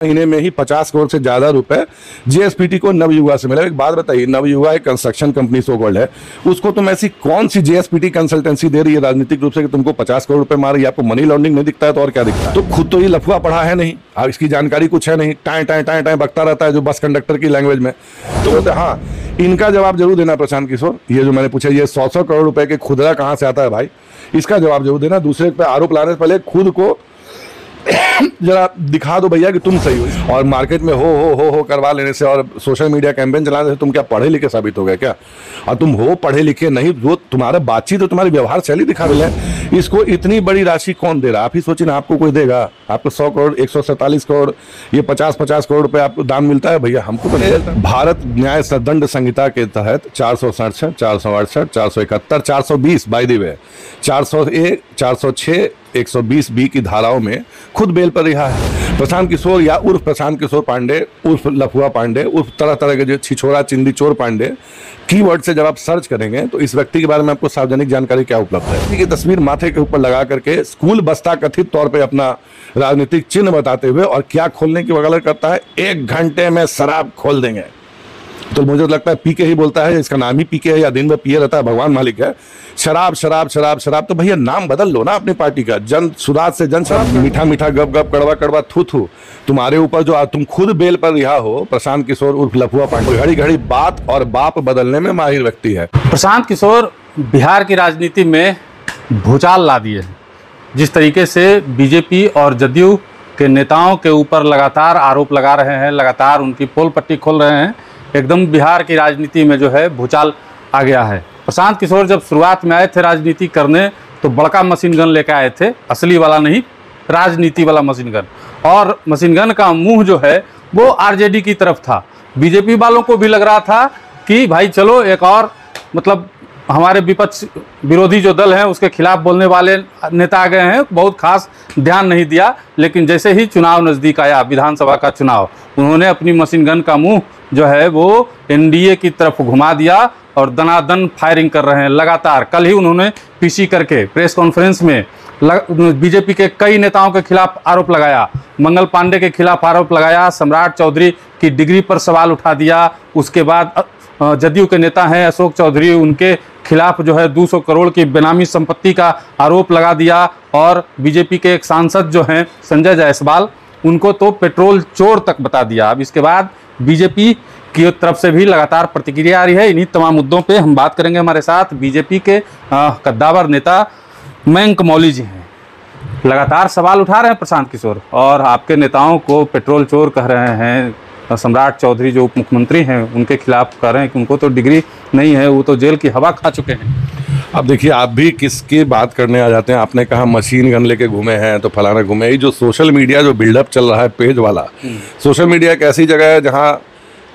महीने में ही 50 करोड़ से ज्यादा रुपए जेएसपीटी को नवयुगा से मिला। एक बात बताइए, नवयुगा एक कंस्ट्रक्शन कंपनी सो कॉल्ड है, उसको तुम ऐसी कौन सी जेएसपीटी कंसल्टेंसी दे रही है राजनीतिक रूप से कि तुमको 50 करोड़ रुपए मार, आपको मनी लॉन्ड्रिंग नहीं दिखता है तो और क्या दिखता है? तो खुद तो ये लफुआ पढ़ा है नहीं, इसकी जानकारी कुछ है नहीं, टाए टाए टाए टाए बकता रहता है जो बस कंडक्टर की लैंग्वेज में। तो बोलते हाँ, इनका जवाब जरूर देना प्रशांत किशोर। ये जो मैंने पूछा, ये 100 करोड़ रुपए के खुदरा कहाँ से आता है भाई, इसका जवाब जरूर देना। दूसरे पे आरोप लाने से पहले खुद को जरा दिखा दो भैया कि तुम सही हो। और मार्केट में हो करवा लेने से और सोशल मीडिया कैंपेन चलाने से तुम क्या पढ़े लिखे साबित हो गए क्या? और तुम हो पढ़े लिखे नहीं, जो तुम्हारा बातचीत तो तुम्हारी व्यवहार शैली दिखा रही है। इसको इतनी बड़ी राशि कौन दे रहा? आप ही सोचिए ना, आपको कोई देगा? आपको 100 करोड़, 147 करोड़, ये 50-50 करोड़ रुपए आपको दान मिलता है भैया, हमको तो नहीं। भारत न्याय दंड संहिता के तहत 467, 468, 471, 420 बाय द वे 401, 406, 120B की धाराओं में खुद बेल पर रिहा है। प्रशांत किशोर या उर्फ प्रशांत किशोर पांडे उर्फ लफुआ पांडे उर्फ तरह तरह के जो छिछोरा चिंदी चोर पांडे कीवर्ड से जब आप सर्च करेंगे तो इस व्यक्ति के बारे में आपको सार्वजनिक जानकारी क्या उपलब्ध है? कि तस्वीर माथे के ऊपर लगा करके स्कूल बस्ता कथित तौर पे अपना राजनीतिक चिन्ह बताते हुए और क्या खोलने की वकालत करता है, 1 घंटे में शराब खोल देंगे। तो मुझे लगता है पीके ही बोलता है, इसका नाम ही पीके है या दिन में पिए रहता है, भगवान मालिक है। शराब शराब शराब शराब, तो भैया नाम बदल लो ना अपनी पार्टी का, जन सुधार से जन शराब। मीठा मीठा गप गप कड़वा कड़वा थू थू तुम्हारे ऊपर जो तुम खुद बेल पर रिहा हो, प्रशांत किशोर उर्फ लफुआ पांडे घड़ी घड़ी बात और बाप बदलने में माहिर व्यक्ति है। प्रशांत किशोर बिहार की राजनीति में भूचाल ला दिए। जिस तरीके से बीजेपी और जदयू के नेताओं के ऊपर लगातार आरोप लगा रहे हैं, लगातार उनकी पोल पट्टी खोल रहे हैं, एकदम बिहार की राजनीति में जो है भूचाल आ गया है। प्रशांत किशोर जब शुरुआत में आए थे राजनीति करने तो बड़का मशीन गन लेकर आए थे, असली वाला नहीं, राजनीति वाला मशीन गन। और मशीन गन का मुंह जो है वो आरजेडी की तरफ था। बीजेपी वालों को भी लग रहा था कि भाई चलो एक और मतलब हमारे विपक्ष विरोधी जो दल है उसके खिलाफ बोलने वाले नेता आ गए हैं, बहुत खास ध्यान नहीं दिया। लेकिन जैसे ही चुनाव नज़दीक आया, विधानसभा का चुनाव, उन्होंने अपनी मशीन गन का मुंह जो है वो एनडीए की तरफ घुमा दिया और दनादन फायरिंग कर रहे हैं लगातार। कल ही उन्होंने पीसी करके प्रेस कॉन्फ्रेंस में बीजेपी के कई नेताओं के खिलाफ आरोप लगाया, मंगल पांडे के खिलाफ आरोप लगाया, सम्राट चौधरी की डिग्री पर सवाल उठा दिया। उसके बाद जदयू के नेता हैं अशोक चौधरी, उनके खिलाफ जो है 200 करोड़ की बेनामी संपत्ति का आरोप लगा दिया। और बीजेपी के एक सांसद जो हैं संजय जायसवाल, उनको तो पेट्रोल चोर तक बता दिया। अब इसके बाद बीजेपी की तरफ से भी लगातार प्रतिक्रिया आ रही है। इन्हीं तमाम मुद्दों पे हम बात करेंगे। हमारे साथ बीजेपी के कद्दावर नेता मयंक मौली जी हैं। लगातार सवाल उठा रहे हैं प्रशांत किशोर और आपके नेताओं को पेट्रोल चोर कह रहे हैं। सम्राट चौधरी जो उप मुख्यमंत्री हैं उनके खिलाफ कह रहे हैं कि उनको तो डिग्री नहीं है, वो तो जेल की हवा खा चुके हैं। अब देखिए, आप भी किसकी बात करने आ जाते हैं। आपने कहा मशीन गन लेके घूमे हैं तो फलाना घूमे। ये जो सोशल मीडिया जो बिल्डअप चल रहा है पेज वाला, सोशल मीडिया एक ऐसी जगह है जहाँ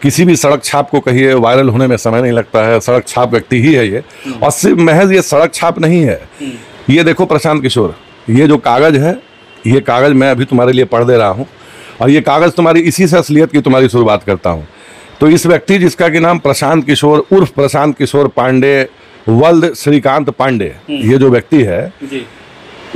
किसी भी सड़क छाप को कहिए वायरल होने में समय नहीं लगता है। सड़क छाप व्यक्ति ही है ये, और सिर्फ महज ये सड़क छाप नहीं है। ये देखो प्रशांत किशोर, ये जो कागज है, ये कागज मैं अभी तुम्हारे लिए पढ़ दे रहा हूँ और ये कागज तुम्हारी इसी से असलियत की तुम्हारी शुरुआत करता हूँ। तो इस व्यक्ति जिसका कि नाम प्रशांत किशोर उर्फ प्रशांत किशोर पांडे वल्द श्रीकांत पांडे, ये जो व्यक्ति है जी,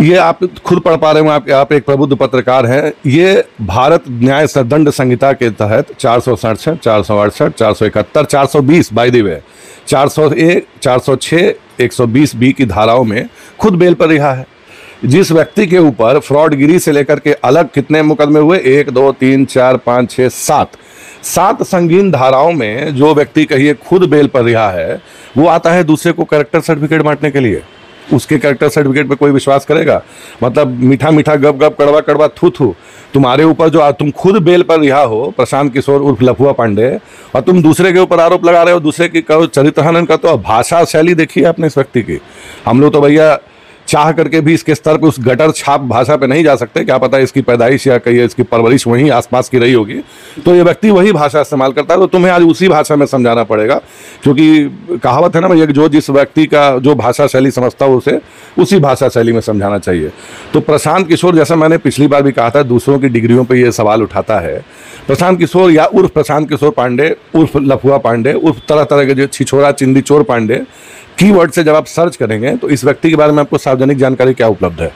ये आप खुद पढ़ पा रहे हो, आप एक प्रबुद्ध पत्रकार हैं। ये भारत न्याय दंड संहिता के तहत 467, 468, 471, 420 बाय द वे 401, 406, 120B की धाराओं में खुद बेल पर रिहा है। जिस व्यक्ति के ऊपर फ्रॉडगिरी से लेकर के अलग कितने मुकदमे हुए, 1, 2, 3, 4, 5, 6, 7 संगीन धाराओं में जो व्यक्ति कहिए खुद बेल पर रिहा है, वो आता है दूसरे को कैरेक्टर सर्टिफिकेट बांटने के लिए। उसके कैरेक्टर सर्टिफिकेट पे कोई विश्वास करेगा? मतलब मीठा मीठा गप गप कड़वा कड़वा थू थू तुम्हारे ऊपर जो तुम खुद बेल पर रिहा हो, प्रशांत किशोर उर्फ लफुआ पांडे, और तुम दूसरे के ऊपर आरोप लगा रहे हो, दूसरे की चरित्र हनन का। तो भाषा शैली देखिए आपने इस व्यक्ति की। हम लोग तो भैया चाह करके भी इसके स्तर पे उस गटर छाप भाषा पे नहीं जा सकते। क्या पता इसकी पैदाइश या कहीं इसकी परवरिश वहीं आसपास की रही होगी, तो ये व्यक्ति वही भाषा इस्तेमाल करता है। तो तुम्हें आज उसी भाषा में समझाना पड़ेगा, क्योंकि कहावत है ना भैया, जो जिस व्यक्ति का जो भाषा शैली समझता हो उसे उसी भाषा शैली में समझाना चाहिए। तो प्रशांत किशोर, जैसा मैंने पिछली बार भी कहा था, दूसरों की डिग्रियों पर यह सवाल उठाता है। प्रशांत किशोर या उर्फ प्रशांत किशोर पांडे उर्फ लफुआ पांडे उर्फ तरह तरह के जो छिछोरा चिंदी चोर पांडे कीवर्ड से जब आप सर्च करेंगे तो इस व्यक्ति के बारे में आपको सार्वजनिक जानकारी क्या उपलब्ध है?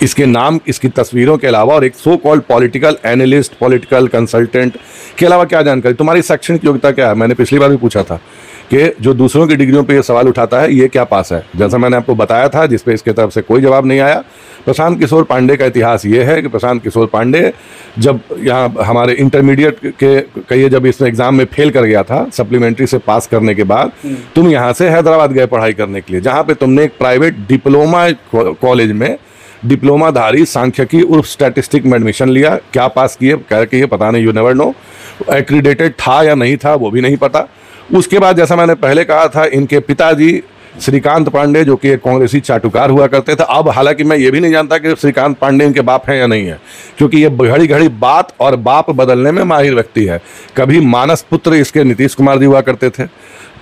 इसके नाम, इसकी तस्वीरों के अलावा और एक so called political analyst, political consultant के अलावा क्या जानकारी? तुम्हारी शैक्षणिक योग्यता क्या है? मैंने पिछली बार भी पूछा था कि जो दूसरों की डिग्रियों पे ये सवाल उठाता है, ये क्या पास है? जैसा मैंने आपको बताया था, जिस पे इसके तरफ से कोई जवाब नहीं आया। प्रशांत किशोर पांडे का इतिहास ये है कि प्रशांत किशोर पांडे जब यहाँ हमारे इंटरमीडिएट के कहिए जब इसमें एग्जाम में फेल कर गया था, सप्लीमेंट्री से पास करने के बाद तुम यहाँ से हैदराबाद गए पढ़ाई करने के लिए, जहाँ पे तुमने एक प्राइवेट डिप्लोमा कॉलेज में डिप्लोमाधारी सांख्यिकी उर्फ स्टैटिस्टिक में एडमिशन लिया। क्या पास किए कह के ये पता नहीं, यू नेवर नो। एक्रीडेटेड था या नहीं था वो भी नहीं पता। उसके बाद जैसा मैंने पहले कहा था, इनके पिताजी श्रीकांत पांडे जो कि एक कांग्रेसी चाटुकार हुआ करते थे। अब हालांकि मैं ये भी नहीं जानता कि श्रीकांत पांडे इनके बाप हैं या नहीं है, क्योंकि ये घड़ी घड़ी बात और बाप बदलने में माहिर व्यक्ति है। कभी मानस पुत्र इसके नीतीश कुमार जी हुआ करते थे,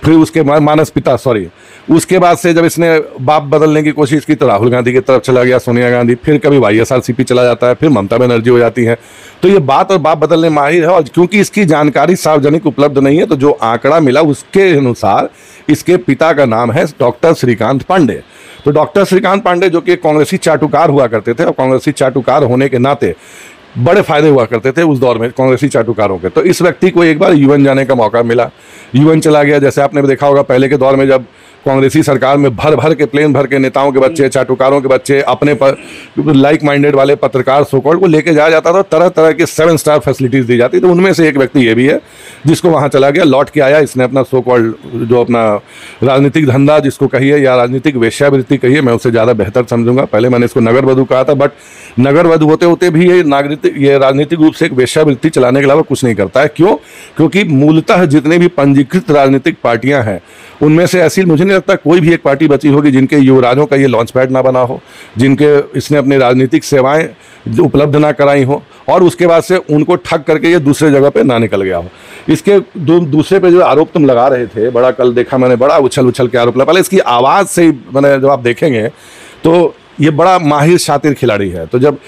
फिर उसके मानस पिता सॉरी, उसके बाद से जब इसने बाप बदलने की कोशिश की तो राहुल गांधी की तरफ चला गया, सोनिया गांधी, फिर कभी YSRCP चला जाता है, फिर ममता बनर्जी हो जाती है। तो ये बात और बाप बदलने माहिर है, और क्योंकि इसकी जानकारी सार्वजनिक उपलब्ध नहीं है, तो जो आंकड़ा मिला उसके अनुसार इसके पिता का नाम है डॉक्टर श्रीकांत पांडे। तो डॉक्टर श्रीकांत पांडे जो कि कांग्रेसी चाटुकार हुआ करते थे, और कांग्रेसी चाटुकार होने के नाते बड़े फायदे हुआ करते थे उस दौर में कांग्रेसी चाटुकारों के। तो इस व्यक्ति को एक बार UN जाने का मौका मिला, UN चला गया। जैसे आपने देखा होगा पहले के दौर में जब कांग्रेसी सरकार में भर भर के प्लेन भर के नेताओं के बच्चे, चाटुकारों के बच्चे, अपने लाइक माइंडेड वाले पत्रकार सोकॉल्ड को लेके जाया जाता था, तरह तरह के 7 स्टार फैसिलिटीज दी जाती। तो उनमें से एक व्यक्ति ये भी है जिसको वहाँ चला गया, लौट के आया। इसने अपना सोकॉल्ड जो अपना राजनीतिक धंधा जिसको कहिए या राजनीतिक वेश्यावृत्ति कहिए, मैं उससे ज़्यादा बेहतर समझूंगा। पहले मैंने इसको नगर वधु कहा था, बट नगर वधु होते होते भी ये राजनीतिक रूप से एक वेश्यावृत्ति चलाने के अलावा कुछ नहीं करता है। क्यों? क्योंकि मूलतः जितने भी पंजीकृत राजनीतिक पार्टियां हैं उनमें से ऐसी मुझे नहीं लगता कोई भी एक पार्टी बची होगी जिनके युवराजों का ये लॉन्च पैड ना बना हो, जिनके इसने अपनी राजनीतिक सेवाएं उपलब्ध ना कराई हो, और उसके बाद से उनको ठग करके ये दूसरे जगह पे ना निकल गया हो। इसके दूसरे पे जो आरोप तुम लगा रहे थे, बड़ा कल देखा मैंने, बड़ा उछल उछल के आरोप लगा। पहले इसकी आवाज़ से ही मैंने जब आप देखेंगे तो ये बड़ा माहिर शातिर खिलाड़ी है। तो जब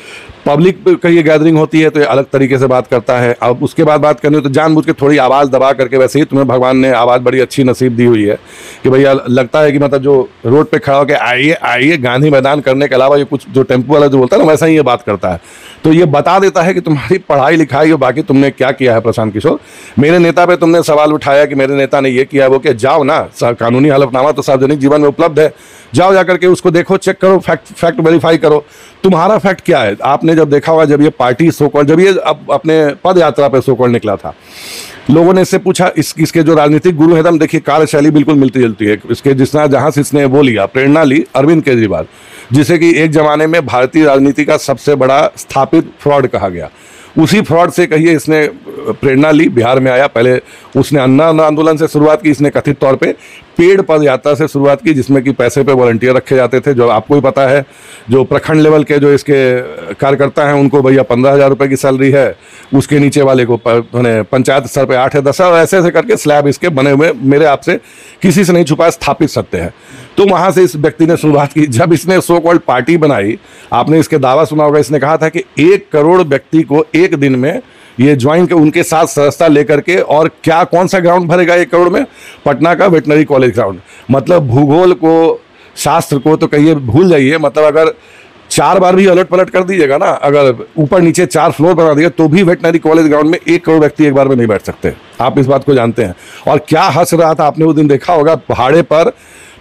पब्लिक का ये गैदरिंग होती है तो ये अलग तरीके से बात करता है। अब उसके बाद बात करनी हो तो जानबूझ के थोड़ी आवाज़ दबा करके, वैसे ही तुम्हें भगवान ने आवाज़ बड़ी अच्छी नसीब दी हुई है कि भैया लगता है कि मतलब जो रोड पे खड़ा होकर आइए आइए गांधी मैदान करने के अलावा ये कुछ जो टेम्पो वाला जो बोलता है ना, वैसा ही ये बात करता है। तो ये बता देता है कि तुम्हारी पढ़ाई लिखाई और बाकी तुमने क्या किया है। प्रशांत किशोर, मेरे नेता पे तुमने सवाल उठाया कि मेरे नेता ने ये किया वो कि जाओ ना, कानूनी हलफनामा तो सार्वजनिक जीवन में उपलब्ध है, जाओ जाकर के उसको देखो, चेक करो, फैक्ट वेरीफाई करो। तुम्हारा फैक्ट क्या है? आपने जब देखा होगा जब ये पार्टी सोकॉल्ड, जब ये अपने पद यात्रा पे सोकॉल्ड निकला था, लोगों ने इससे पूछा इसके जो राजनीतिक गुरु है, एकदम देखिए कार्यशैली बिल्कुल मिलती जुलती है इसके, जिसना जहाँ से इसने वो लिया प्रेरणा ली अरविंद केजरीवाल, जिसे कि एक जमाने में भारतीय राजनीति का सबसे बड़ा स्थापित फ्रॉड कहा गया। उसी फ्रॉड से कहिए इसने प्रेरणा ली, बिहार में आया। पहले उसने अन्ना आंदोलन से शुरुआत की, इसने कथित तौर पे पेड़ पद यात्रा से शुरुआत की, जिसमें कि पैसे पे वॉलंटियर रखे जाते थे, जो आपको ही पता है। जो प्रखंड लेवल के जो इसके कार्यकर्ता हैं उनको भैया 15,000 रुपये की सैलरी है, उसके नीचे वाले को पंचायत स्तर पे 8 या 10, और ऐसे ऐसे करके स्लैब इसके बने हुए, मेरे आपसे किसी से नहीं छुपा, स्थापित सत्य है। तो वहाँ से इस व्यक्ति ने शुरुआत की। जब इसने सो कॉल्ड पार्टी बनाई, आपने इसके दावा सुना होगा, इसने कहा था कि 1 करोड़ व्यक्ति को एक दिन में ये ज्वाइन के उनके साथ सदस्यता लेकर के, और क्या कौन सा ग्राउंड भरेगा 1 करोड़ में? पटना का वेटनरी कॉलेज ग्राउंड। मतलब भूगोल को, शास्त्र को तो कहिए भूल जाइए, मतलब अगर 4 बार भी अलट पलट कर दीजिएगा ना, अगर ऊपर नीचे 4 फ्लोर बना दिएगा तो भी वेटनरी कॉलेज ग्राउंड में 1 करोड़ व्यक्ति एक बार में नहीं बैठ सकते। आप इस बात को जानते हैं। और क्या हंस रहा था आपने उस दिन देखा होगा, भाड़े पर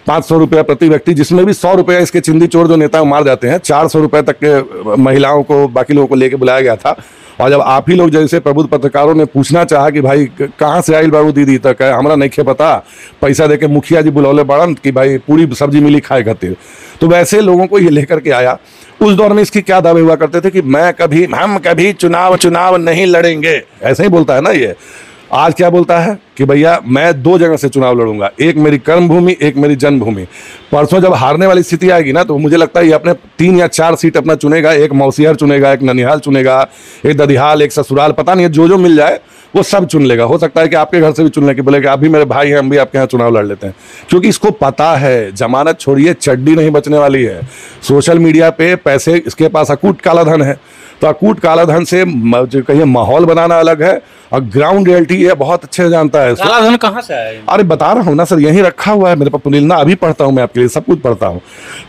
500 रुपया प्रति व्यक्ति, जिसमें भी 100 रुपया इसके चिंदी चोर जो नेता मार जाते हैं, 400 रुपये तक के महिलाओं को, बाकी लोगों को लेके बुलाया गया था। और जब आप ही लोग जैसे प्रबुद्ध पत्रकारों ने पूछना चाहा कि भाई कहाँ से आइल बाबू दीदी, तक हमारा नहीं खे पता, पैसा देके मुखिया जी बुलौले बड़न कि भाई पूरी सब्जी मिली खाए खातिर, तो वैसे लोगों को ये लेकर के आया। उस दौर में इसकी क्या दावे हुआ करते थे कि हम कभी चुनाव नहीं लड़ेंगे, ऐसे ही बोलता है ना ये। आज क्या बोलता है कि भैया मैं 2 जगह से चुनाव लड़ूंगा, एक मेरी कर्मभूमि, एक मेरी जन्मभूमि। परसों जब हारने वाली स्थिति आएगी ना, तो मुझे लगता है ये अपने 3 या 4 सीट अपना चुनेगा, एक मौसिहर चुनेगा, एक ननिहाल चुनेगा, एक ददिहाल, एक ससुराल, पता नहीं जो मिल जाए वो सब चुन लेगा। हो सकता है कि आपके घर से भी चुन ले, कि बोले कि आप भी मेरे भाई हैं, हम भी आपके यहाँ चुनाव लड़ लेते हैं। क्योंकि इसको पता है जमानत छोड़िए, चड्डी नहीं बचने वाली है। सोशल मीडिया पे पैसे, इसके पास अकूट काला धन है। तो अकूट कालाधन से जो कहिए माहौल बनाना अलग है, और ग्राउंड रियलिटी ये बहुत अच्छे से जानता है। कालाधन कहाँ से आया? अरे बता रहा हूँ ना सर, यहीं रखा हुआ है मेरे पास पुनीलना, अभी पढ़ता हूँ मैं आपके लिए, सब कुछ पढ़ता हूँ।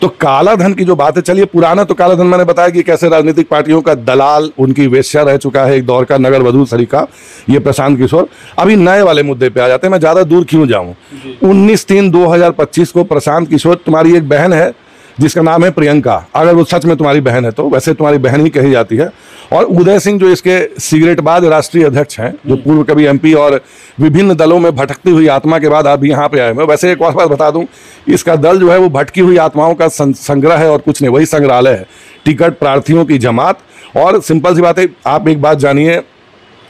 तो कालाधन की जो बात है, चलिए पुराना तो कालाधन मैंने बताया कि कैसे राजनीतिक पार्टियों का दलाल, उनकी वेश्या रह चुका है एक दौर का, नगर वधू सरीखा, ये प्रशांत किशोर। अभी नए वाले मुद्दे पे आ जाते हैं, मैं ज़्यादा दूर क्यों जाऊँ। 19/3/2025 को प्रशांत किशोर, तुम्हारी एक बहन है जिसका नाम है प्रियंका, अगर वो सच में तुम्हारी बहन है तो, वैसे तुम्हारी बहन ही कही जाती है, और उदय सिंह जो इसके सिगरेटबाज राष्ट्रीय अध्यक्ष हैं, जो पूर्व कभी एमपी और विभिन्न दलों में भटकती हुई आत्मा के बाद अभी यहाँ पे आए हैं। वैसे एक और बात बता दूं, इसका दल जो है वो भटकी हुई आत्माओं का संग्रह है और कुछ नहीं, वही संग्रहालय है, टिकट प्रार्थियों की जमात। और सिंपल सी बात है, आप एक बात जानिए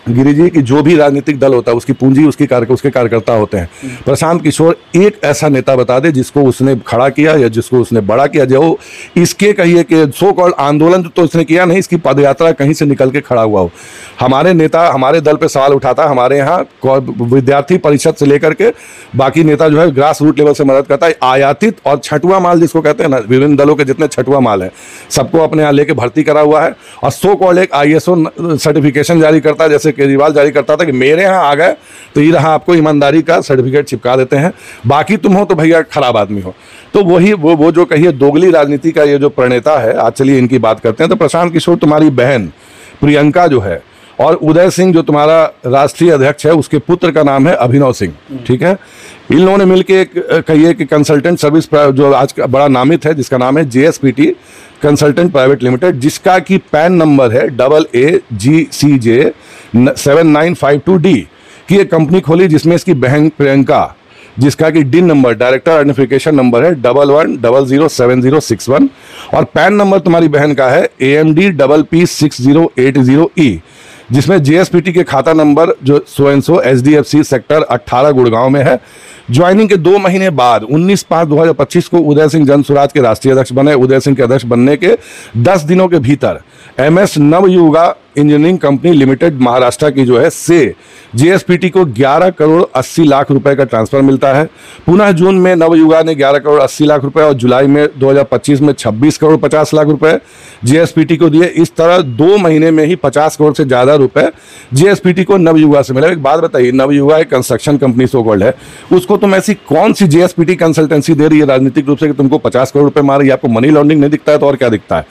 गिरी जी, कि जो भी राजनीतिक दल होता है उसकी पूंजी उसके कार्यकर्ता होते हैं। प्रशांत किशोर एक ऐसा नेता बता दे जिसको उसने खड़ा किया या जिसको उसने बड़ा किया, जो इसके कहिए कि सो कॉल्ड आंदोलन तो उसने किया नहीं, इसकी पदयात्रा कहीं से निकल के खड़ा हुआ हो। हमारे नेता हमारे दल पे सवाल उठाता, हमारे यहाँ विद्यार्थी परिषद से लेकर के बाकी नेता जो है ग्रास रूट लेवल से मदद करता है। आयातित और छठुआ माल जिसको कहते हैं ना, विभिन्न दलों के जितने छठुआ माल है सबको अपने यहाँ लेके भर्ती करा हुआ है, और सो कॉल्ड एक ISO सर्टिफिकेशन जारी करता है, जैसे केजरीवाल जारी करता था कि मेरे यहाँ आ गए तो ये रहा, आपको ईमानदारी का सर्टिफिकेट चिपका देते हैं, बाकी तुम हो तो भैया खराब आदमी हो। तो वही वो जो कहिए दोगली राजनीति का ये जो प्रणेता है, आज चलिए इनकी बात करते हैं। तो प्रशांत किशोर तुम्हारी बहन प्रियंका जो है, और उदय सिंह जो तुम्हारा राष्ट्रीय अध्यक्ष है, उसके पुत्र का नाम है अभिनव सिंह, ठीक है। इन लोगों ने मिलकर कहिए कि कंसल्टेंट सर्विस जो आज का बड़ा नामित है, जिसका नाम है JSPT कंसल्टेंट प्राइवेट लिमिटेड, जिसका कि पैन नंबर है AAGCJ 7952D की एक कंपनी खोली, जिसमें इसकी बहन प्रियंका, जिसका कि DIN number, director identification number है 11007061, और पैन नंबर तुम्हारी बहन का है AMD PP6080E, जिसमें JSPT के खाता नंबर जो सो SDFC सेक्टर 18 गुड़गांव में है। ज्वाइनिंग के 2 महीने बाद 19/5/2025 को उदय सिंह जन स्वराज के राष्ट्रीय अध्यक्ष बने। उदय सिंह के अध्यक्ष बनने के 10 दिनों के भीतर MS Navayuga engineering company limited Maharashtra की जो है से JSPT को 11 करोड़ 80 लाख रुपए का ट्रांसफर मिलता है। पुनः जून में नवयुगा ने 11 करोड़ 80 लाख रुपए और जुलाई में 2025 में 26 करोड़ 50 लाख रुपए JSPT को दिए। इस तरह 2 महीने में ही 50 करोड़ से ज़्यादा रुपए JSPT को नवयुगा से मिला। एक बात बताइए, नवयुगा एक कंस्ट्रक्शन कंपनी सो कॉल्ड है, उसको तुम ऐसी कौन सी JSPT कंसल्टेंसी दे रही है राजनीतिक रूप से कि तुमको 50 करोड़ रुपए मार रही है? आपको मनी लॉन्ड्रिंग नहीं दिखता है तो और क्या दिखता है?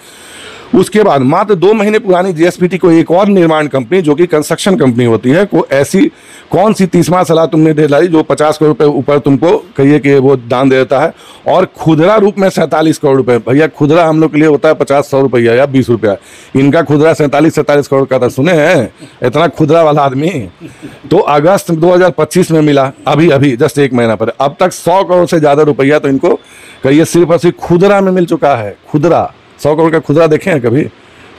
उसके बाद मात्र 2 महीने पुरानी JSPT को एक और निर्माण कंपनी जो कि कंस्ट्रक्शन कंपनी होती है को ऐसी कौन सी 30वां सलाह तुमने दे लाई जो 50 करोड़ रुपए ऊपर तुमको कहिए कि वो दान दे देता है, और खुदरा रूप में 47 करोड़ रुपए। भैया खुदरा हम लोग के लिए होता है 50-100 रुपया या 20 रुपया, इनका खुदरा 47-47 करोड़ का था। सुने हैं इतना खुदरा वाला आदमी? तो अगस्त 2025 में मिला, अभी जस्ट 1 महीना पर। अब तक 100 करोड़ से ज़्यादा रुपया तो इनको कहिए सिर्फ और सिर्फ खुदरा में मिल चुका है। खुदरा 100 करोड़ का खुदरा देखे हैं कभी?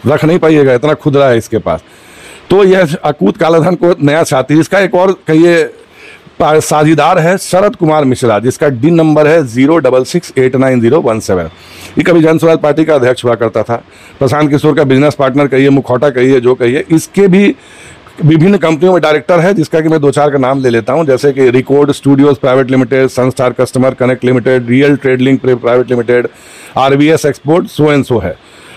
रख नहीं पाइएगा, इतना खुदरा है इसके पास। तो यह अकूत कालाधन को नया छाती। इसका एक और कहिए साझीदार है शरद कुमार मिश्रा, जिसका DIN नंबर है 066890117। ये कभी जन स्वराज पार्टी का अध्यक्ष हुआ करता था। प्रशांत किशोर का बिजनेस पार्टनर कहिए, मुखौटा कहिए, जो कहिए। इसके भी विभिन्न कंपनियों में डायरेक्टर है, जिसका कि मैं 2-4 का नाम ले लेता हूं, जैसे कि record studios private limited, Sunstar customer connect limited, real trade link private limited, RBS export, so and so है।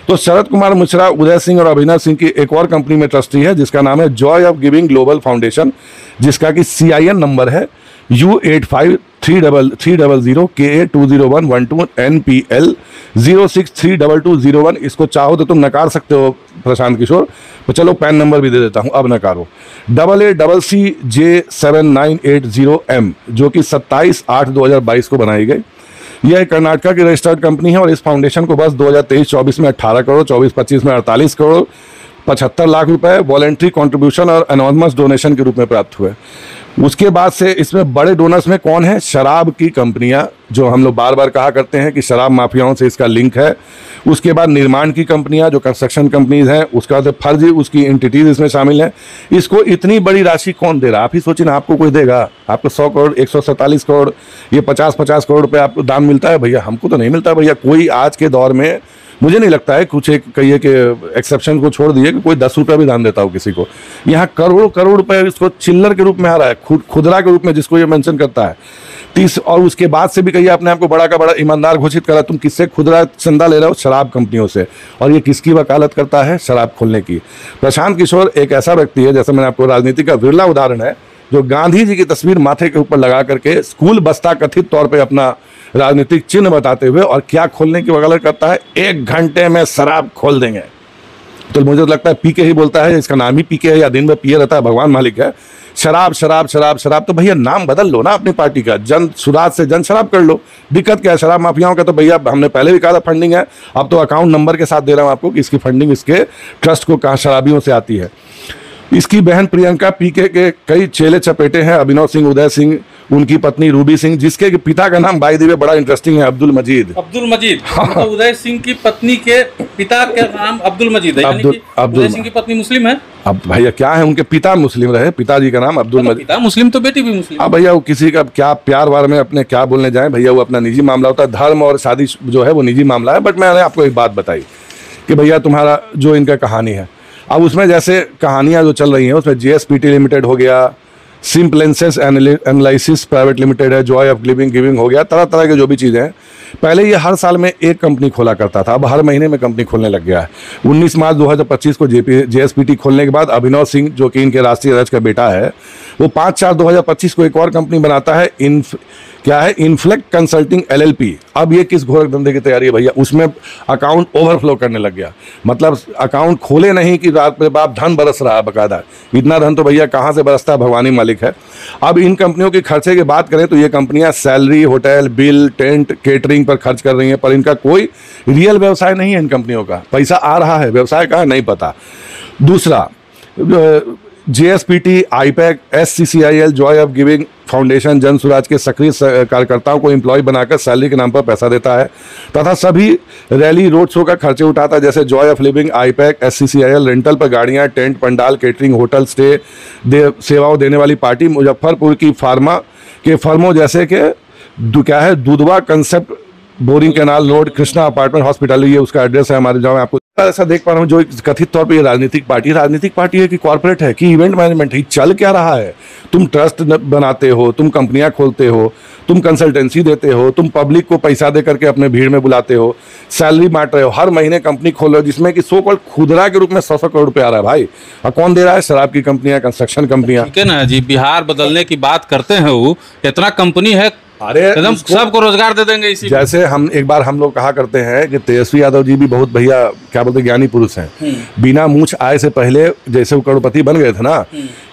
तो शरद कुमार मिश्रा उदय सिंह और अभिनव सिंह की एक और कंपनी में ट्रस्टी है, जिसका नाम है Joy of giving global foundation, जिसका कि CIN नंबर है U853000KA20112 NPL 0632201। इसको चाहो तो तुम नकार सकते हो प्रशांत किशोर, तो चलो पैन नंबर भी दे देता हूं, अब नकारो। AACCJ7980M, जो कि 27/8/2022 को बनाई गई। यह कर्नाटका की रजिस्टर्ड कंपनी है और इस फाउंडेशन को बस 2023-24 में 18 करोड़, 24-25 में 48 करोड़ 75 लाख रुपए वॉलेंट्री कंट्रीब्यूशन और एनॉर्मस डोनेशन के रूप में प्राप्त हुए। उसके बाद से इसमें बड़े डोनर्स में कौन है? शराब की कंपनियां, जो हम लोग बार बार कहा करते हैं कि शराब माफियाओं से इसका लिंक है। उसके बाद निर्माण की कंपनियां, जो कंस्ट्रक्शन कंपनीज हैं। उसके बाद फर्जी उसकी एंटिटीज इसमें शामिल हैं। इसको इतनी बड़ी राशि कौन दे रहा है? आप ही सोचिए ना, आपको कोई देगा? आपको 100 करोड़, 147 करोड़, ये 50-50 करोड़ रुपये आपको दान मिलता है? भैया हमको तो नहीं मिलता। भैया कोई आज के दौर में मुझे नहीं लगता है, कुछ एक कहिए कि एक्सेप्शन को छोड़ दिए कि कोई 10 रुपया भी दान देता हो किसी को। यहाँ करोड़ करोड़ रुपए इसको चिल्लर के रूप में आ रहा है, खुदरा के रूप में जिसको ये मेंशन करता है 30। और उसके बाद से भी कहिए अपने आप को बड़ा का बड़ा ईमानदार घोषित करा। तुम किससे खुदरा चंदा ले रहे हो? शराब कंपनियों से। और ये किसकी वकालत करता है? शराब खोलने की। प्रशांत किशोर एक ऐसा व्यक्ति है, जैसे मैंने आपको राजनीति का विरला उदाहरण है, जो गांधी जी की तस्वीर माथे के ऊपर लगा करके स्कूल बस्ता कथित तौर पे अपना राजनीतिक चिन्ह बताते हुए और क्या खोलने की वकालत करता है? 1 घंटे में शराब खोल देंगे। तो मुझे लगता है पीके ही बोलता है, इसका नाम ही पीके है या दिन में पिए रहता है, भगवान मालिक है। शराब शराब शराब शराब, तो भैया नाम बदल लो ना अपनी पार्टी का, जन सुराज से जन शराब कर लो। दिक्कत क्या है? शराब माफियाओं का तो भैया हमने पहले भी कहा था फंडिंग है, अब तो अकाउंट नंबर के साथ दे रहा हूं आपको कि इसकी फंडिंग इसके ट्रस्ट को कहाँ शराबियों से आती है। इसकी बहन प्रियंका पीके के कई चेले चपेटे हैं, अभिनव सिंह, उदय सिंह, उनकी पत्नी रूबी सिंह, जिसके पिता का नाम बाय द वे बड़ा इंटरेस्टिंग है, अब्दुल मजीद। अब्दुल मजीद, मतलब उदय सिंह की पत्नी के पिता का नाम अब्दुल मजीद है, यानी कि उदय सिंह की पत्नी मुस्लिम है। अब भैया क्या है, उनके पिता मुस्लिम रहे, पिताजी का नाम अब्दुल मजीद। पिता मुस्लिम तो बेटी भी मुस्लिम। अब भैया वो किसी का क्या प्यार वार में अपने क्या बोलने जाए भैया, वो अपना निजी मामला होता है। धर्म और शादी जो है वो निजी मामला है। बट मैंने आपको एक बात बताई कि भैया तुम्हारा जो इनका कहानी है, अब उसमें जैसे कहानियां जो चल रही हैं उसमें जेएसपीटी लिमिटेड हो गया, सिंपलेंसेस एनालिसिस प्राइवेट लिमिटेड है, जॉय ऑफ लिविंग गिविंग हो गया, तरह तरह के जो भी चीज़ें हैं। पहले ये हर साल में एक कंपनी खोला करता था, अब हर महीने में कंपनी खोलने लग गया है। 19 मार्च 2025 को जेएसपीटी खोलने के बाद अभिनव सिंह, जो कि इनके राष्ट्रीय अध्यक्ष का बेटा है, वो 5/4/2025 को एक और कंपनी बनाता है, क्या है, इन्फ्लेक्ट कंसल्टिंग LLP। अब ये किस घोर धंधे की तैयारी है भैया? उसमें अकाउंट ओवरफ्लो करने लग गया, मतलब अकाउंट खोले नहीं कि रात पे बाप धन बरस रहा है बकायदा। इतना धन तो भैया कहाँ से बरसता है, भगवान ही मालिक है। अब इन कंपनियों के खर्चे की बात करें तो ये कंपनियां salary, hotel, bill, tent, catering पर खर्च कर रही हैं, पर इनका कोई रियल व्यवसाय नहीं है। इन कंपनियों का पैसा आ रहा है, व्यवसाय का नहीं पता। दूसरा, JSPT, IPAC, SCCIL, Joy of Giving Foundation Jan Suraaj के सक्रिय कार्यकर्ताओं को एम्प्लॉय बनाकर सैलरी के नाम पर पैसा देता है तथा सभी रैली, रोड शो का खर्चे उठाता है, जैसे Joy of living, IUPAC, SCCIL, rental पर गाड़ियां, tent, pandal, catering, hotel stay सेवाओं देने वाली पार्टी। मुजफ्फरपुर की फार्मा के फर्मों जैसे कि क्या है, Dudhwa concept, boring canal road, Krishna apartment hospital, ये उसका एड्रेस है हमारे, जहाँ आपको ऐसा देख पा रहा हूँ जो कथित तौर पे ये राजनीतिक पार्टी है कि कॉर्पोरेट है कि इवेंट मैनेजमेंट है, चल क्या रहा है? तुम ट्रस्ट बनाते हो, तुम कंपनियां खोलते हो, तुम कंसल्टेंसी देते हो, तुम पब्लिक को पैसा दे करके अपने भीड़ में बुलाते हो, सैलरी बांट रहे हो, हर महीने कंपनी खोल रहे हो जिसमें कि सो कॉल्ड खुदरा के रूप में 100 करोड़ रुपये आ रहा है भाई। और कौन दे रहा है? शराब की कंपनियां, कंस्ट्रक्शन कंपनियां। ठीक है ना जी, बिहार बदलने की बात करते हैं, वो इतना कंपनी है, अरे एकदम सबको रोजगार दे देंगे इसी। जैसे एक बार हम लोग कहा करते हैं कि तेजस्वी यादव जी भी बहुत भैया क्या बोलते ज्ञानी पुरुष हैं। बिना मूंछ आए से पहले जैसे वो करोड़पति बन गए थे ना,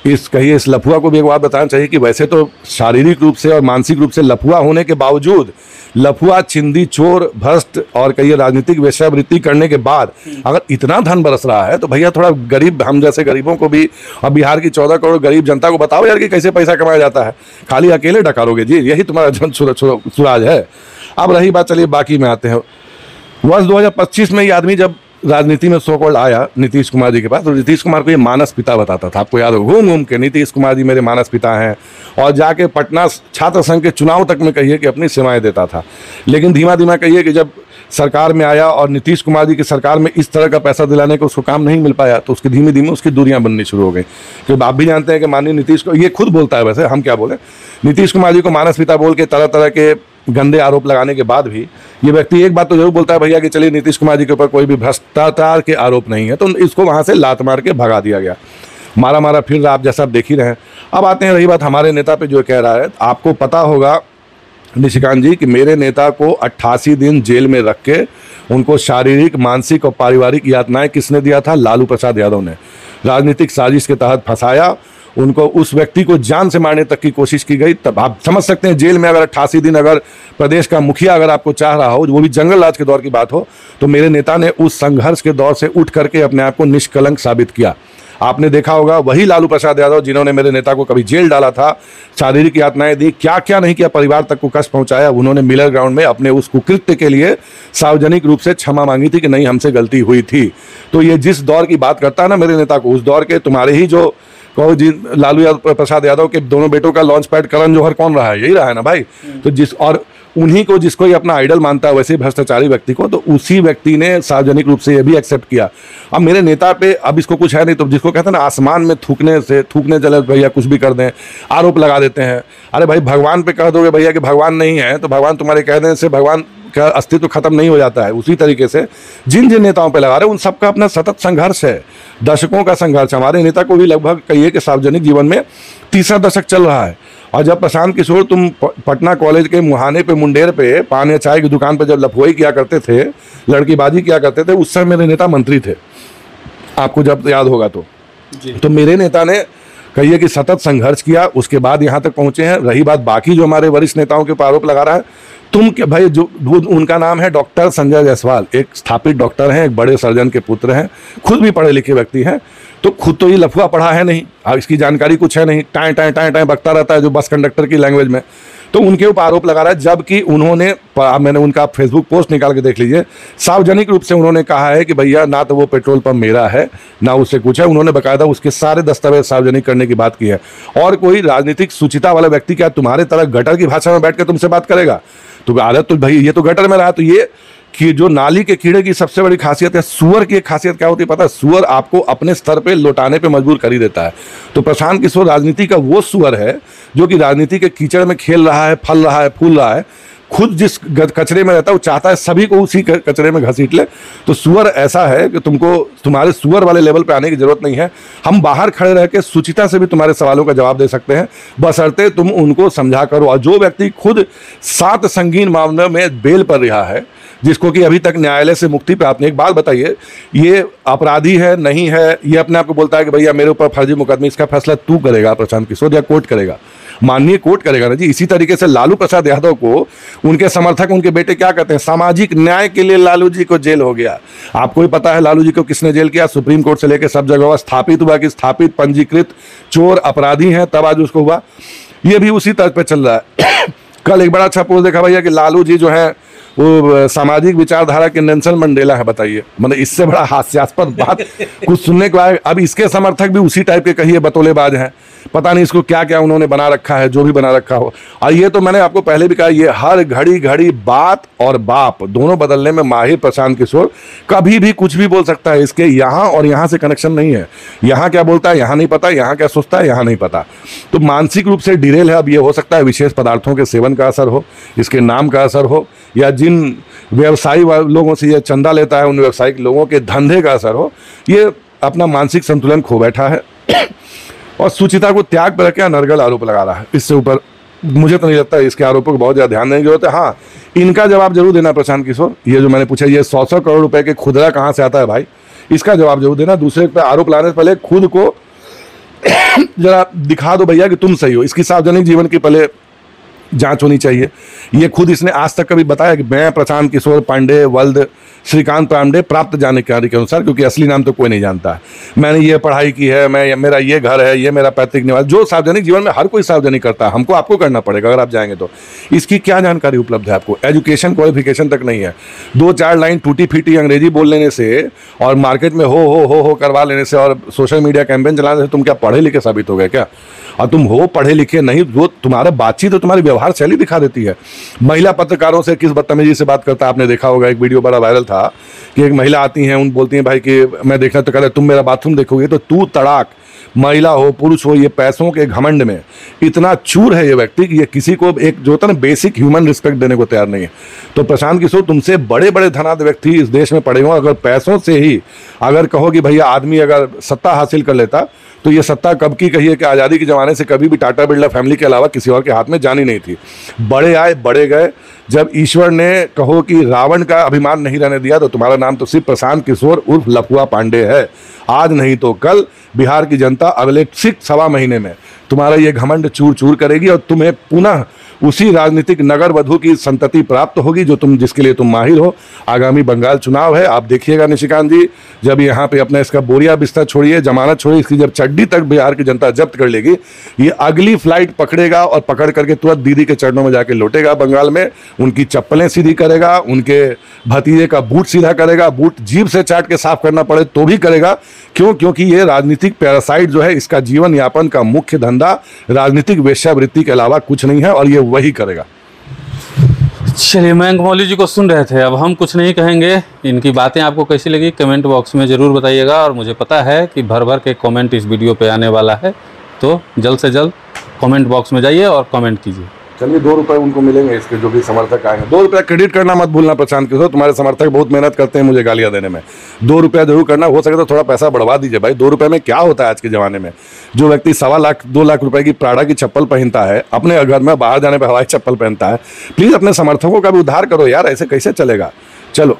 इस लफुआ को भी एक बात बताना चाहिए कि वैसे तो शारीरिक रूप से और मानसिक रूप से लफुआ होने के बावजूद, लफुआ, चिंदी, चोर, भ्रष्ट और कई राजनीतिक वेश्यावृत्ति करने के बाद अगर इतना धन बरस रहा है तो भैया थोड़ा गरीब, हम जैसे गरीबों को भी और बिहार की 14 करोड़ गरीब जनता को बताओ यार कि कैसे पैसा कमाया जाता है। खाली अकेले डकारोगे जी, यही तुम्हारा जन सुराज है। अब रही बात, चलिए बाकी में आते हैं। वर्ष 2025 में ये आदमी जब राजनीति में सो कॉल्ड आया नीतीश कुमार जी के पास, तो नीतीश कुमार को ये मानस पिता बताता था। आपको याद हो, घूम घूम के नीतीश कुमार जी मेरे मानस पिता हैं, और जाके पटना छात्र संघ के चुनाव तक में कहिए कि अपनी सेवाएं देता था। लेकिन धीमा धीमा कहिए कि जब सरकार में आया और नीतीश कुमार जी की सरकार में इस तरह का पैसा दिलाने को उसको काम नहीं मिल पाया, तो उसकी धीमे धीमे उसकी दूरियां बननी शुरू हो गई। क्योंकि आप भी जानते हैं कि माननीय नीतीश को, ये खुद बोलता है, वैसे हम क्या बोले, नीतीश कुमार जी को मानस पिता बोल के तरह तरह के गंदे आरोप लगाने के बाद भी ये व्यक्ति एक बात तो जरूर बोलता है भैया कि चलिए नीतीश कुमार जी के ऊपर कोई भी भ्रष्टाचार के आरोप नहीं है, तो इसको वहां से लात मार के भगा दिया गया। मारा फिर रहा, आप जैसा आप देख ही रहे हैं। अब आते हैं, रही बात हमारे नेता पे जो कह रहा है, आपको पता होगा निशिकांत जी कि मेरे नेता को 88 दिन जेल में रख के उनको शारीरिक, मानसिक और पारिवारिक यातनाएं किसने दिया था? लालू प्रसाद यादव ने। राजनीतिक साजिश के तहत फंसाया उनको, उस व्यक्ति को जान से मारने तक की कोशिश की गई। तब आप समझ सकते हैं जेल में अगर 88 दिन अगर प्रदेश का मुखिया अगर आपको चाह रहा हो, वो भी जंगल राज के दौर की बात हो, तो मेरे नेता ने उस संघर्ष के दौर से उठ करके अपने आप को निष्कलंक साबित किया। आपने देखा होगा वही लालू प्रसाद यादव जिन्होंने मेरे नेता को कभी जेल डाला था, शारीरिक यातनाएं दी, क्या क्या नहीं किया, परिवार तक को कष्ट पहुंचाया, उन्होंने मिलर ग्राउंड में अपने उस कुकृत्य के लिए सार्वजनिक रूप से क्षमा मांगी थी कि नहीं हमसे गलती हुई थी। तो ये जिस दौर की बात करता है ना मेरे नेता को, उस दौर के तुम्हारे ही जो कहो जी लालू प्रसाद यादव के दोनों बेटों का लॉन्च पैड करण जौहर कौन रहा है? यही रहा है ना भाई। तो जिस और उन्हीं को, जिसको ये अपना आइडल मानता है वैसे भ्रष्टाचारी व्यक्ति को, तो उसी व्यक्ति ने सार्वजनिक रूप से ये भी एक्सेप्ट किया। अब मेरे नेता पे अब इसको कुछ है नहीं, तो जिसको कहते हैं ना आसमान में थूकने चले भैया कुछ भी कर दें, आरोप लगा देते हैं। अरे भाई भगवान पे कह दोगे भैया कि भगवान नहीं है, तो भगवान तुम्हारे कह देने से भगवान का अस्तित्व खत्म नहीं हो जाता है। उसी तरीके से जिन जिन नेताओं पे लगा रहे हैं उन सबका अपना सतत संघर्ष है, दशकों का संघर्ष। हमारे नेता को भी लगभग कहिए कि सार्वजनिक जीवन में तीसरा दशक चल रहा है। और जब प्रशांत किशोर तुम पटना कॉलेज के मुहाने पे मुंडेर पे पान या चाय की दुकान पे जब लफुआई किया करते थे, लड़कीबाजी किया करते थे, उस समय मेरे नेता मंत्री थे, आपको जब याद होगा तो मेरे नेता ने कहिए कि सतत संघर्ष किया, उसके बाद यहाँ तक पहुँचे हैं। रही बात बाकी जो हमारे वरिष्ठ नेताओं के ऊपर आरोप लगा रहा है, तुम क्या भाई, जो उनका नाम है डॉक्टर संजय जायसवाल, एक स्थापित डॉक्टर हैं, एक बड़े सर्जन के पुत्र हैं, खुद भी पढ़े लिखे व्यक्ति हैं, तो खुद तो ये लफुआ पढ़ा है नहीं, इसकी जानकारी कुछ है नहीं, टाएं टाएं टाएं टाएं बकता रहता है जो बस कंडक्टर की लैंग्वेज में, तो उनके ऊपर आरोप लगा रहा है। जबकि उन्होंने, मैंने उनका फेसबुक पोस्ट निकाल के देख लीजिए, सार्वजनिक रूप से उन्होंने कहा है कि भैया ना तो वो पेट्रोल पंप मेरा है ना उससे कुछ है। उन्होंने बाकायदा उसके सारे दस्तावेज सार्वजनिक करने की बात की है। और कोई राजनीतिक सुचिता वाला व्यक्ति क्या तुम्हारे तरह गटर की भाषा में बैठ कर तुमसे बात करेगा? तो आदत तो भाई ये तो गटर में रहा, तो ये कि जो नाली के कीड़े की सबसे बड़ी खासियत है, सुअर की एक खासियत क्या होती है पता है? सुअर आपको अपने स्तर पे लौटाने पे मजबूर कर ही देता है। तो प्रशांत किशोर राजनीति का वो सुअर है जो कि राजनीति के कीचड़ में खेल रहा है, फल रहा है, फूल रहा है, खुद जिस कचरे में रहता है वो चाहता है सभी को उसी कचरे में घसीट ले। तो सुअर ऐसा है कि तुमको तुम्हारे सुअर वाले लेवल पे आने की जरूरत नहीं है। हम बाहर खड़े रह के सुचिता से भी तुम्हारे सवालों का जवाब दे सकते हैं, बशर्ते तुम उनको समझा करो। और जो व्यक्ति खुद 7 संगीन मामलों में बेल पर रहा है, जिसको कि अभी तक न्यायालय से मुक्ति प्राप्त नहीं, एक बात बताइए, ये अपराधी है नहीं है, ये अपने आप को बोलता है कि भैया मेरे ऊपर फर्जी मुकदमे, इसका फैसला तू करेगा प्रशांत किशोर या कोर्ट करेगा? माननीय कोर्ट करेगा ना जी। इसी तरीके से लालू प्रसाद यादव को उनके समर्थक, उनके बेटे क्या कहते हैं, सामाजिक न्याय के लिए लालू जी को जेल हो गया। आपको ही पता है लालू जी को किसने जेल किया? सुप्रीम कोर्ट से लेकर सब जगह स्थापित हुआ कि स्थापित पंजीकृत चोर अपराधी हैं, तब आज उसको हुआ। ये भी उसी तर्ज पर चल रहा है। कल एक बड़ा अच्छा पोस्ट देखा भैया कि लालू जी जो है वो सामाजिक विचारधारा के नेल्सन मंडेला है। बताइए, मतलब इससे बड़ा हास्यास्पद बात कुछ सुनने को आए। अब इसके समर्थक भी उसी टाइप के कहिए बतौलेबाज हैं, पता नहीं इसको क्या क्या उन्होंने बना रखा है, जो भी बना रखा हो। और ये तो मैंने आपको पहले भी कहा, ये हर घड़ी बात और बाप दोनों बदलने में माहिर प्रशांत किशोर कभी भी कुछ भी बोल सकता है। इसके यहाँ और यहाँ से कनेक्शन नहीं है, यहाँ क्या बोलता है यहाँ नहीं पता, यहाँ क्या सोचता है यहाँ नहीं पता। तो मानसिक रूप से डिरेल है। अब ये हो सकता है विशेष पदार्थों के सेवन का असर हो, इसके नाम का असर हो, या जिन व्यवसायी लोगों से ये चंदा लेता है उन व्यवसायिक लोगों के धंधे का असर हो, ये अपना मानसिक संतुलन खो बैठा है और सुचिता को त्याग पर रख के अनर्गल आरोप लगा रहा है। इससे ऊपर मुझे तो नहीं लगता इसके आरोपों को बहुत ज़्यादा ध्यान देने की जरूरत है। हाँ, इनका जवाब जरूर देना प्रशांत किशोर, ये जो मैंने पूछा, ये 100 करोड़ रुपए के खुदरा कहाँ से आता है भाई, इसका जवाब जरूर देना। दूसरे पे आरोप लाने से पहले खुद को जरा दिखा दो भैया कि तुम सही हो। इसकी सार्वजनिक जीवन की पहले जांच होनी चाहिए। ये खुद इसने आज तक कभी बताया कि मैं प्रशांत किशोर पांडे वल्द श्रीकांत पांडे प्राप्त जानकारी के अनुसार, क्योंकि असली नाम तो कोई नहीं जानता है, मैंने ये पढ़ाई की है, मेरा ये घर है, ये मेरा पैतृक निवास, जो सार्वजनिक जीवन में हर कोई सार्वजनिक करता है, हमको आपको करना पड़ेगा अगर आप जाएंगे तो। इसकी क्या जानकारी उपलब्ध है आपको? एजुकेशन क्वालिफिकेशन तक नहीं है। 2-4 लाइन टूटी फीटी अंग्रेजी बोल लेने से और मार्केट में हो करवा लेने से और सोशल मीडिया कैंपेन चलाने से तुम क्या पढ़े लिखे साबित हो गए क्या? और तुम हो पढ़े लिखे नहीं, वो तुम्हारा बातचीत तो तुम्हारी व्यवहार शैली दिखा देती है। महिला पत्रकारों से किस बदतमीजी से बात करता है आपने देखा होगा, एक वीडियो बड़ा वायरल था कि एक महिला आती हैं, उन बोलती हैं भाई कि मैं देखना, तो कहते तुम मेरा बाथरूम देखोगे तो तू तड़ाक, महिला हो पुरुष हो, ये पैसों के घमंड में इतना चूर है ये व्यक्ति कि ये किसी को एक जो होता है ना बेसिक ह्यूमन रिस्पेक्ट देने को तैयार नहीं है। तो प्रशांत किशोर, तुमसे बड़े बड़े धनाढ्य व्यक्ति इस देश में पड़े हों, अगर पैसों से ही अगर कहो कि भैया आदमी अगर सत्ता हासिल कर लेता, तो ये सत्ता कब की कहिए कि आज़ादी के ज़माने से कभी भी टाटा बिरला फैमिली के अलावा किसी और के हाथ में जानी नहीं थी। बड़े आए बड़े गए। जब ईश्वर ने कहो कि रावण का अभिमान नहीं रहने दिया, तो तुम्हारा नाम तो सिर्फ प्रशांत किशोर उर्फ लफुआ पांडे है। आज नहीं तो कल बिहार की जनता अगले 6-सवा महीने में तुम्हारा ये घमंड चूर चूर करेगी और तुम्हें पुनः उसी राजनीतिक नगर वधु की संतति प्राप्त होगी जो जिसके लिए तुम माहिर हो। आगामी बंगाल चुनाव है, आप देखिएगा निशिकांत जी, जब यहाँ पे अपना इसका बोरिया बिस्तर छोड़िए, जमानत छोड़िए, इसकी जब चड्डी तक बिहार की जनता जब्त कर लेगी, ये अगली फ्लाइट पकड़ेगा और पकड़ करके तुरंत दीदी के चरणों में जाके लौटेगा बंगाल में, उनकी चप्पलें सीधी करेगा, उनके भतीजे का बूट सीधा करेगा, बूट जीभ से चाट के साफ करना पड़े तो भी करेगा। क्यों? क्योंकि ये राजनीतिक पैरासाइट जो है, इसका जीवन यापन का मुख्य धंधा राजनीतिक वेश्यावृत्ति के अलावा कुछ नहीं है और ये वही करेगा। चलिए, मयंक मौली जी को सुन रहे थे, अब हम कुछ नहीं कहेंगे। इनकी बातें आपको कैसी लगी कमेंट बॉक्स में ज़रूर बताइएगा, और मुझे पता है कि भर भर के कमेंट इस वीडियो पे आने वाला है, तो जल्द से जल्द कमेंट बॉक्स में जाइए और कमेंट कीजिए। चलिए 2 रुपये उनको मिलेंगे इसके, जो भी समर्थक आएंगे। 2 रुपया क्रेडिट करना मत भूलना प्रशांत किशोर, तुम्हारे समर्थक बहुत मेहनत करते हैं मुझे गालियां देने में। 2 रुपया जरूर करना, हो सके तो थोड़ा पैसा बढ़वा दीजिए भाई। 2 रुपये में क्या होता है आज के ज़माने में? जो व्यक्ति 1.25 लाख 2 लाख रुपए की प्राड़ा की चप्पल पहनता है, अपने घर में बाहर जाने पर हवाई चप्पल पहनता है, प्लीज़ अपने समर्थकों का भी उद्धार करो यार, ऐसे कैसे चलेगा। चलो।